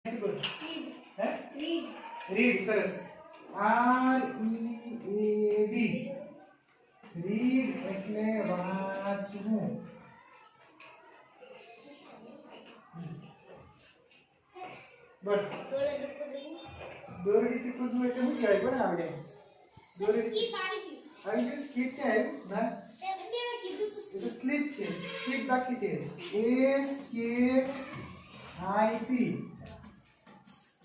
read સરસ R E A D read એટલે વાંચવું બસ દોરડીથી કૂદવું એટલે શું કહેવાય કોને આવડે દોરડી આવી ગયું સ્કીપ છે ના એ તો સ્લીપ છે સ્કીપ બાકી છે S K I P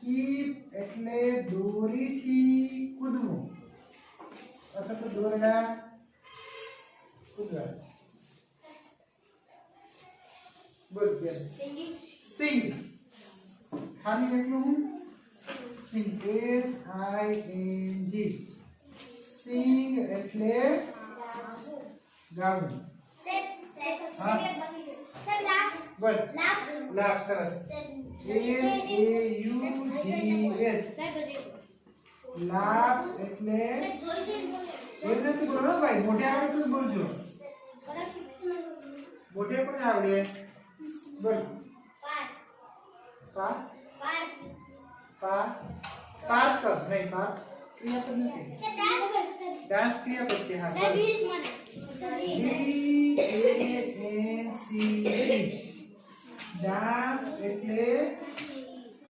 skip એટલે દોરીથી કૂદવું અથવા તો દોરડા કૂદવા બોલ બેન સિંગ ખાલી એકલું સિંગ S I N G સિંગ એટલે ગાવું બોલ લાભ સરસ LAUGH લાભ એટલે જોઈ નથી બોલો ભાઈ મોઢે આવડે તો બોલજો મોઢે પણ આવડે બોલ પા પા પાર્ક નહીં પાર્ક ક્રિયાપદ નથી ડાન્સ ક્રિયાપદ છે હા DANCE ડાન્સ એટલે